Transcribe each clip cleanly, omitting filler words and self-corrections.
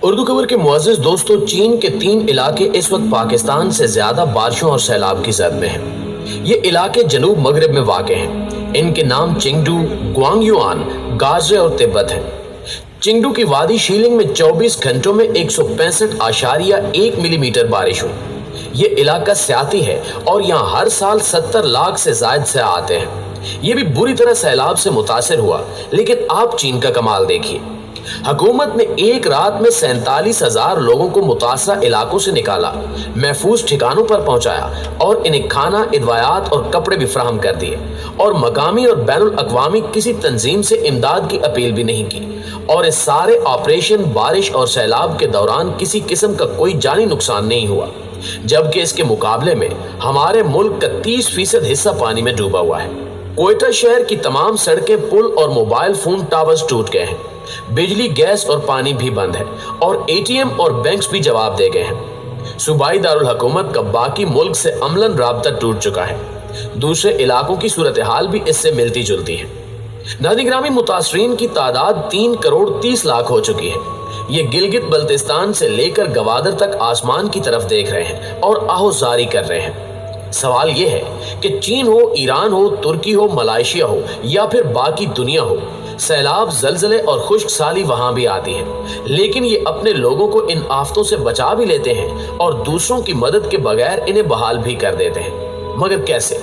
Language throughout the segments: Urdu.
اردو خبر کے معزز دوستوں، چین کے 3 علاقے اس وقت پاکستان سے زیادہ بارشوں اور سیلاب کی زد میں ہیں۔ یہ علاقے جنوب مغرب میں واقع ہیں۔ ان کے نام چنگڈو، گوانگیوان، گازرے اور تبت ہیں۔ چنگڈو کی وادی شیلنگ میں 24 گھنٹوں میں 165.1 ملی میٹر بارش ہوئی۔ یہ علاقہ سیاحتی ہے اور یہاں ہر سال 70 لاکھ سے زائد سیاح آتے ہیں۔ یہ بھی بری طرح سیلاب سے متاثر ہوا، لیکن آپ چین کا کمال دیکھیے۔ حکومت نے ایک رات میں 47,000 لوگوں کو متاثرہ علاقوں سے نکالا، محفوظ ٹھکانوں پر پہنچایا اور انہیں کھانا، ادویات اور کپڑے بھی فراہم کر دیے، اور مقامی اور بین الاقوامی کسی تنظیم سے امداد کی اپیل بھی نہیں کی، اور اس سارے آپریشن بارش اور سیلاب کے دوران کسی قسم کا کوئی جانی نقصان نہیں ہوا، جبکہ اس کے مقابلے میں ہمارے ملک کا 30% حصہ پانی میں ڈوبا ہوا ہے۔ کوئٹہ شہر کی تمام سڑکیں، پل اور موبائل فون ٹاورز ٹوٹ گئے ہیں، بجلی، گیس اور پانی بھی بند ہے، اور اے ٹی ایم اور بینکس بھی جواب دے گئے ہیں۔ صوبائی دارالحکومت کا باقی ملک سے عملاً رابطہ ٹوٹ چکا ہے۔ دوسرے علاقوں کی صورتحال بھی اس سے ملتی جلتی ہے۔ ناظرین گرامی، متاثرین کی تعداد 3 کروڑ 30 لاکھ ہو چکی ہے۔ یہ گلگت بلتستان سے لے کر گوادر تک آسمان کی طرف دیکھ رہے ہیں اور آہوزاری کر رہے ہیں۔ سوال یہ ہے کہ چین ہو، ایران ہو، ترکی ہو، ملائیشیا ہو یا پھر باقی دنیا ہو، سیلاب، زلزلے اور خشک سالی وہاں بھی آتی ہے، لیکن یہ اپنے لوگوں کو ان آفتوں سے بچا بھی لیتے ہیں اور دوسروں کی مدد کے بغیر انہیں بحال بھی کر دیتے ہیں۔ مگر کیسے؟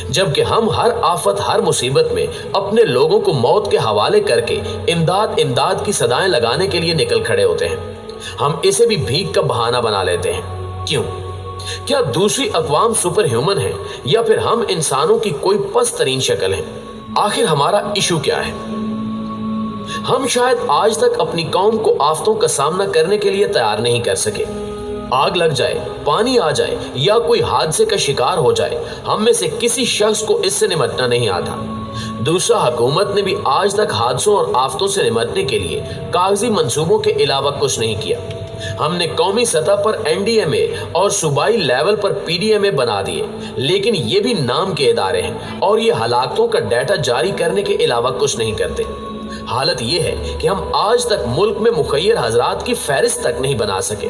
جبکہ ہم ہر آفت، ہر مصیبت میں اپنے لوگوں کو موت کے حوالے کر کے امداد کی صدائیں لگانے کے لیے نکل کھڑے ہوتے ہیں، ہم اسے بھی بھیک کا بہانہ بنا لیتے ہیں۔ کیوں؟ کیا دوسری اقوام سپر ہیومن ہیں یا پھر ہم انسانوں کی کوئی پست ترین شکل ہیں؟ آخر ہمارا ایشو کیا ہے؟ ہم شاید آج تک اپنی قوم کو آفتوں کا سامنا کرنے کے لیے تیار نہیں کر سکے۔ آگ لگ جائے، پانی آ جائے یا کوئی حادثے کا شکار ہو جائے، ہم میں سے کسی شخص کو اس سے نمٹنا نہیں آتا۔ دوسرا، حکومت نے بھی آج تک حادثوں اور آفتوں سے نمٹنے کے لیے کاغذی منصوبوں کے علاوہ کچھ نہیں کیا۔ ہم نے قومی سطح پر NDMA اور صوبائی لیول پر PDMA بنا دیے، لیکن یہ بھی نام کے ادارے ہیں اور یہ ہلاکتوں کا ڈیٹا جاری کرنے کے علاوہ کچھ نہیں کرتے۔ حالت یہ ہے کہ ہم آج تک ملک میں مخیر حضرات کی فہرست تک نہیں بنا سکے۔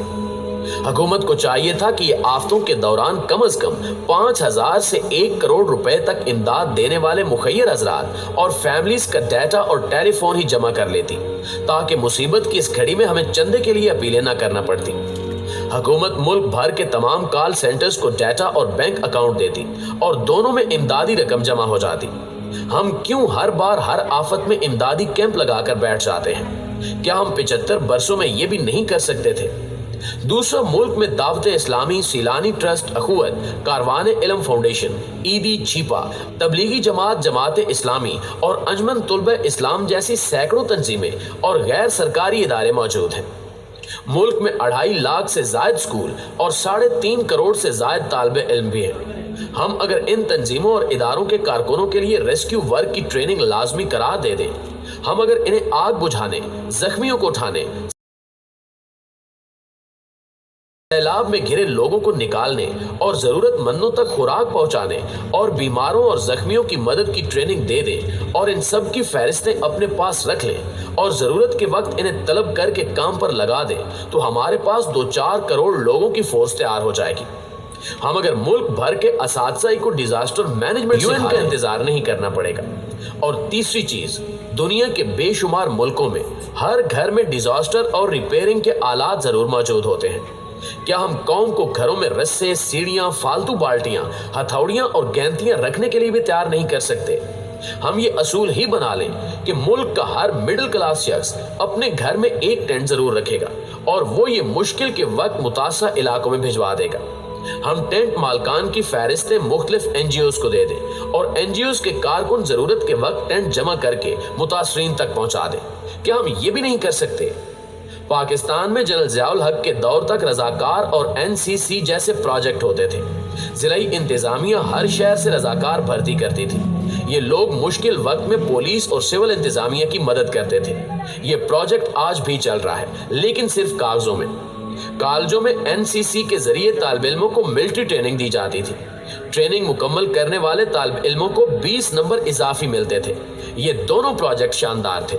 حکومت کو چاہیے تھا کہ یہ آفتوں کے دوران کم از کم 5,000 سے 1 کروڑ روپے تک امداد دینے والے مخیر حضرات اور فیملیز کا ڈیٹا اور ٹیلی فون ہی جمع کر لیتی، تاکہ مصیبت کی اس گھڑی میں ہمیں چندے کے لیے اپیلیں نہ کرنا پڑتی۔ حکومت ملک بھر کے تمام کال سینٹرز کو ڈیٹا اور بینک اکاؤنٹ دیتی اور دونوں میں امدادی رقم جمع ہو جاتی۔ ہم کیوں ہر بار ہر آفت میں امدادی کیمپ لگا کر بیٹھ جاتے ہیں؟ کیا ہم 75 برسوں میں یہ بھی نہیں کر سکتے تھے؟ دوسرا، ملک میں دعوت اسلامی، سیلانی ٹرسٹ اخوت، کاروان علم فاؤنڈیشن، عیدی چھیپا، تبلیغی جماعت، جماعت اسلامی اور انجمن طلبہ اسلام جیسی سینکڑوں تنظیمیں اور غیر سرکاری ادارے موجود ہیں۔ ملک میں 2.5 لاکھ سے زائد اسکول اور 3.5 کروڑ سے زائد طالب علم بھی ہیں۔ ہم اگر ان تنظیموں اور اداروں کے کارکنوں کے لیے ریسکیو ورک کی ٹریننگ لازمی قرار دے دیں، ہم اگر انہیں آگ بجھانے، زخمیوں کو اٹھانے، سیلاب میں گھرے لوگوں کو نکالنے اور ضرورت مندوں تک خوراک پہنچانے اور بیماروں اور زخمیوں کی مدد کی ٹریننگ دے دیں، اور ان سب کی فہرستیں اپنے پاس رکھ لیں اور ضرورت کے وقت انہیں طلب کر کے کام پر لگا دیں، تو ہمارے پاس 2-4 کروڑ لوگوں کی فورس تیار ہو جائے گی۔ ہم اگر ملک بھر کے اساتذہ کو ڈیزاسٹر مینجمنٹ UN کا انتظار نہیں کرنا پڑے گا۔ اور تیسری چیز، دنیا کے بے شمار ملکوں میں ہر گھر میں ڈیزاسٹر اور ریپیئرنگ کے آلات ضرور موجود ہوتے ہیں۔ کیا ہم قوم کو گھروں میں رسے، سیڑھیاں، فالتو بالٹیاں، ہتھوڑیاں اور گینتیاں رکھنے کے لیے بھی تیار نہیں کر سکتے؟ ہم یہ اصول ہی بنا لیں کہ ملک کا ہر مڈل کلاس شخص اپنے گھر میں ایک ٹینٹ ضرور رکھے گا، اور وہ یہ مشکل کے وقت متاثرہ علاقوں میں بھجوا دے گا۔ ہم ٹینٹ مالکان کی فہرستیں مختلف NGOs کو دے دیں، اور NGOs کے کارکن ضرورت کے وقت ٹینٹ جمع کر کے متاثرین تک پہنچا دیں۔ کیا ہم یہ بھی نہیں کر سکتے؟ پاکستان میں جنرل ضیاء الحق کے دور تک رضاکار اور NCC جیسے پروجیکٹ ہوتے تھے۔ ضلعی انتظامیہ ہر شہر سے رضاکار بھرتی کرتی تھی۔ یہ لوگ مشکل وقت میں پولیس اور سول انتظامیہ کی مدد کرتے تھے۔ یہ پروجیکٹ آج بھی چل رہا ہے، لیکن صرف کاغذوں میں۔ کالجوں میں NCC کے ذریعے طالب علموں کو ملٹری ٹریننگ دی جاتی تھی۔ ٹریننگ مکمل کرنے والے طالب علموں کو 20 نمبر اضافی ملتے تھے۔ یہ دونوں پروجیکٹ شاندار تھے۔